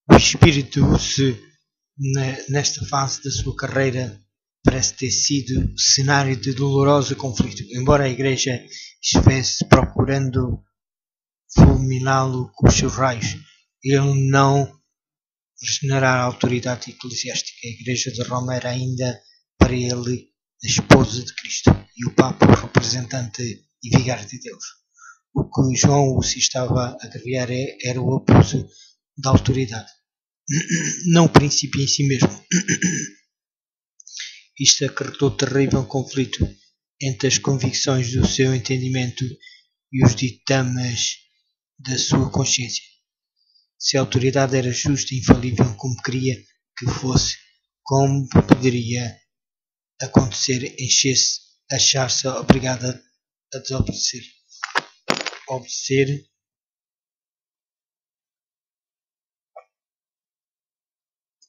O espírito nesta fase da sua carreira parece ter sido cenário de doloroso conflito. Embora a Igreja estivesse procurando fulminá-lo com os seus raios, ele não regenerar a autoridade eclesiástica. A Igreja de Roma era ainda para ele a esposa de Cristo e o Papa o representante e vigário de Deus. O que João se estava a guerrear era o abuso da autoridade, não o princípio em si mesmo. Isto acarretou terrível conflito entre as convicções do seu entendimento e os ditames da sua consciência. Se a autoridade era justa e infalível como queria que fosse, como poderia acontecer achar-se obrigada a desobedecer?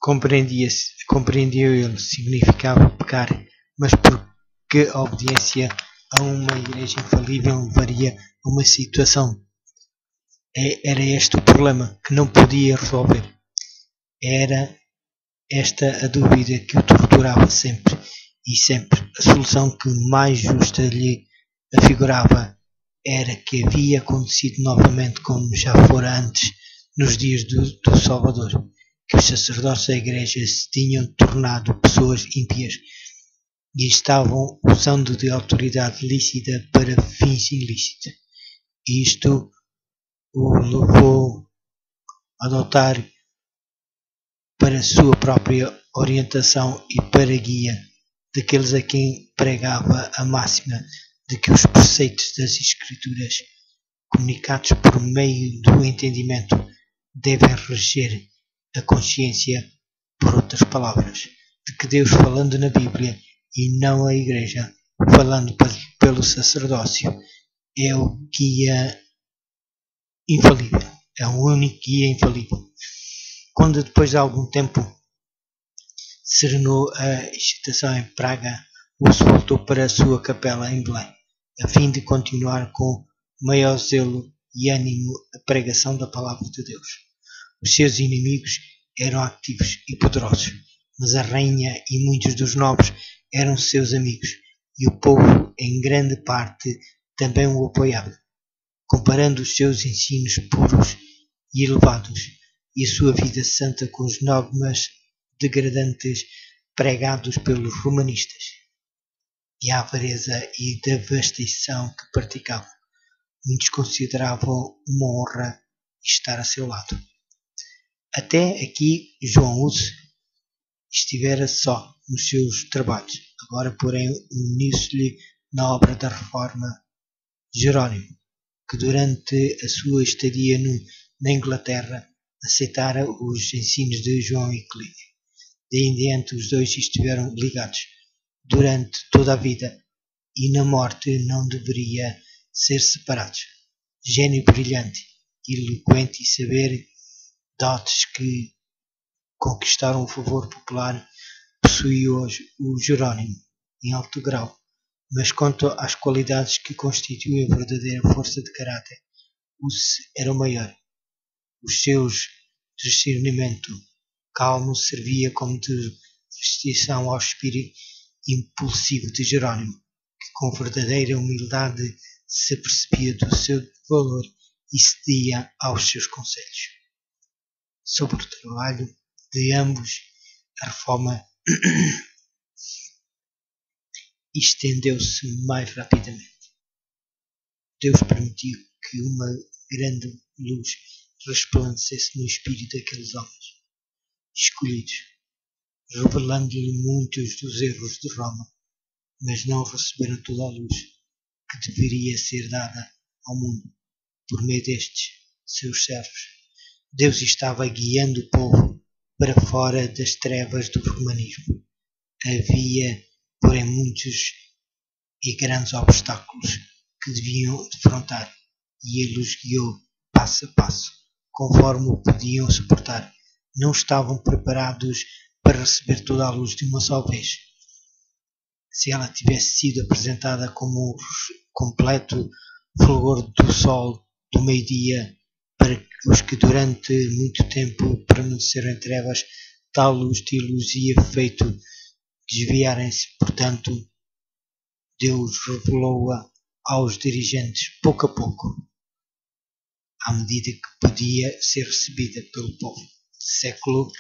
Compreendia ele, significava pecar, mas porque a obediência a uma igreja infalível levaria a uma situação. Era este o problema que não podia resolver. Era esta a dúvida que o torturava sempre e sempre. A solução que mais justa lhe afigurava era que havia acontecido novamente como já fora antes, nos dias do Salvador, que os sacerdotes da igreja se tinham tornado pessoas ímpias e estavam usando de autoridade lícita para fins ilícitos. Isto o levou a adotar para sua própria orientação e para guia daqueles a quem pregava a máxima de que os preceitos das Escrituras, comunicados por meio do entendimento, devem reger a consciência. Por outras palavras, de que Deus, falando na Bíblia e não a Igreja, falando pelo sacerdócio, é o guia infalível, é o único guia infalível. Quando depois de algum tempo serenou a excitação em Praga, Hus voltou para a sua capela em Belém, a fim de continuar com maior zelo e ânimo a pregação da palavra de Deus. Os seus inimigos eram ativos e poderosos, mas a rainha e muitos dos nobres eram seus amigos, e o povo, em grande parte, também o apoiava. Comparando os seus ensinos puros e elevados e a sua vida santa com os dogmas degradantes pregados pelos romanistas, e a avareza e devastação que praticavam, muitos consideravam uma honra estar a seu lado. Até aqui João Hus estivera só nos seus trabalhos. Agora, porém, uniu-se-lhe na obra da Reforma Jerónimo, que durante a sua estadia na Inglaterra aceitara os ensinos de João Wycliffe. Daí em diante os dois estiveram ligados durante toda a vida e na morte não deveria ser separados. Gênio brilhante, eloquente e saber, dotes que conquistaram o favor popular, possuía hoje o Jerónimo em alto grau, mas quanto às qualidades que constituem a verdadeira força de caráter, Hus era o maior. Os seus discernimento calmo servia como demonstração ao espírito impulsivo de Jerónimo, que com verdadeira humildade se apercebia do seu valor e cedia aos seus conselhos. Sobre o trabalho de ambos, a reforma estendeu-se mais rapidamente. Deus permitiu que uma grande luz resplandecesse no espírito daqueles homens escolhidos, revelando-lhe muitos dos erros de Roma, mas não receberam toda a luz que deveria ser dada ao mundo por meio destes seus servos. Deus estava guiando o povo para fora das trevas do romanismo. Havia, porém, muitos e grandes obstáculos que deviam defrontar, e ele os guiou passo a passo, conforme o podiam suportar. Não estavam preparados para receber toda a luz de uma só vez. Se ela tivesse sido apresentada como um completo fulgor do sol do meio-dia, para os que durante muito tempo permaneceram em trevas, tal luz te iluzia feito desviarem-se. Portanto, Deus revelou-a aos dirigentes pouco a pouco, à medida que podia ser recebida pelo povo. Século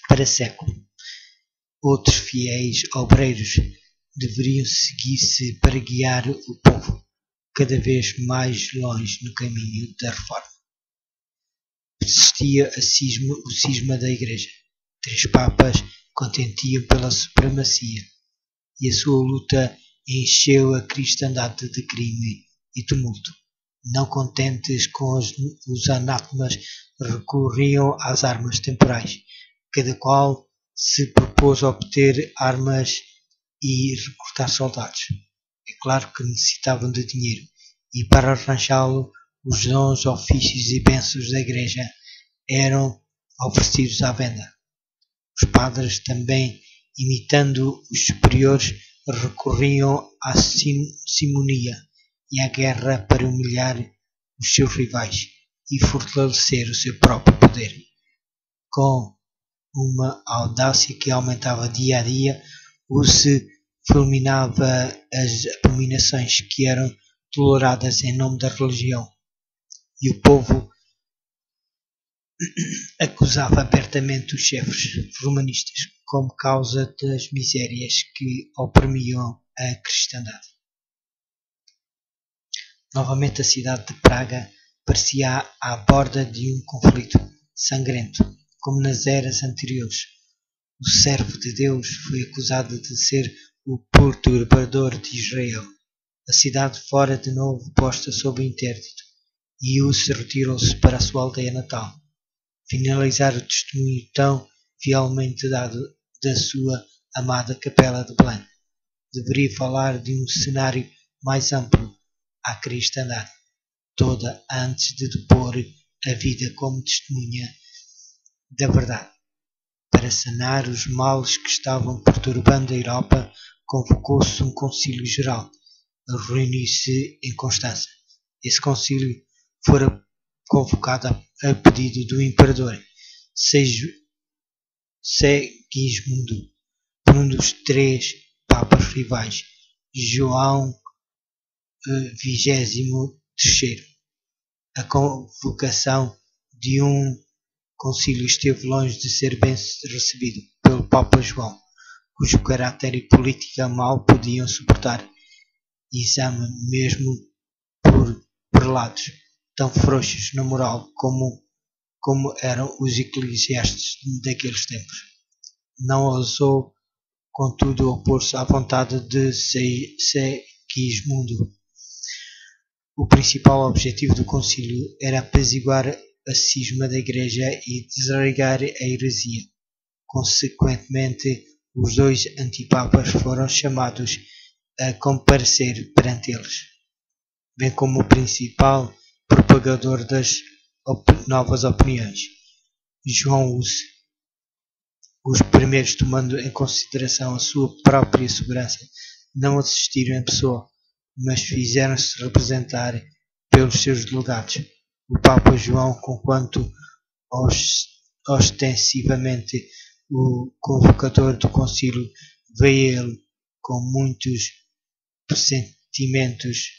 para século. Outros fiéis obreiros deveriam seguir-se para guiar o povo cada vez mais longe no caminho da reforma. Persistia o cisma da Igreja. 3 papas contentiam pela supremacia, e a sua luta encheu a cristandade de crime e tumulto. Não contentes com os anátemas, recorriam às armas temporais. Cada qual se propôs obter armas e recrutar soldados. É claro que necessitavam de dinheiro, e para arranjá-lo, os dons, ofícios e bênçãos da Igreja eram oferecidos à venda. Os padres também, imitando os superiores, recorriam à simonia e à guerra para humilhar os seus rivais e fortalecer o seu próprio poder. Com uma audácia que aumentava dia a dia, se fulminava as abominações que eram toleradas em nome da religião, e o povo acusava abertamente os chefes romanistas como causa das misérias que oprimiam a cristandade. Novamente a cidade de Praga parecia à borda de um conflito sangrento, como nas eras anteriores. O servo de Deus foi acusado de ser o perturbador de Israel. A cidade fora de novo posta sob interdito, e se retirou-se para a sua aldeia natal. Finalizar o testemunho tão fielmente dado da sua amada capela de Belém. Deveria falar de um cenário mais amplo à cristandade toda antes de depor a vida como testemunha da verdade. Para sanar os males que estavam perturbando a Europa, convocou-se um concílio geral a reunir-se em Constança. Esse concílio fora convocado a pedido do imperador Segismundo por um dos 3 papas rivais, João XXIII. A convocação de um concílio esteve longe de ser bem recebido pelo Papa João, cujo caráter e política mal podiam suportar exame mesmo por prelados tão frouxos na moral como eram os eclesiastes daqueles tempos. Não ousou, contudo, opor-se à vontade de Segismundo. O principal objetivo do concílio era apaziguar a cisma da Igreja e desarraigar a heresia. Consequentemente, os 2 antipapas foram chamados a comparecer perante eles, bem como o principal propagador das novas opiniões, João Hus. Os primeiros, tomando em consideração a sua própria segurança, não assistiram em pessoa, mas fizeram-se representar pelos seus delegados. O Papa João, conquanto ostensivamente o convocador do concílio, veio ele com muitos pressentimentos,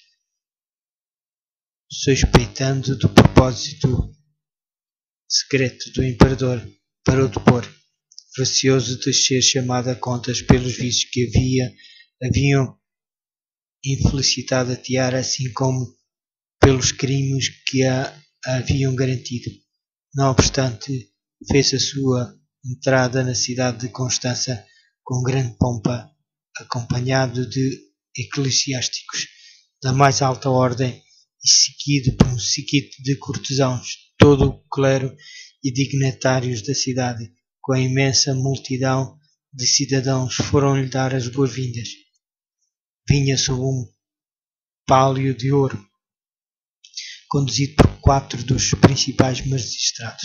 suspeitando do propósito secreto do imperador para o depor, receoso de ser chamado a contas pelos vícios que haviam infelicitado a Tiara, assim como pelos crimes que a haviam garantido. Não obstante, fez a sua entrada na cidade de Constança com grande pompa, acompanhado de eclesiásticos da mais alta ordem e seguido por um séquito de cortesãos, todo o clero e dignatários da cidade, com a imensa multidão de cidadãos, foram-lhe dar as boas-vindas. Vinha sob um pálio de ouro, conduzido por 4 dos principais magistrados.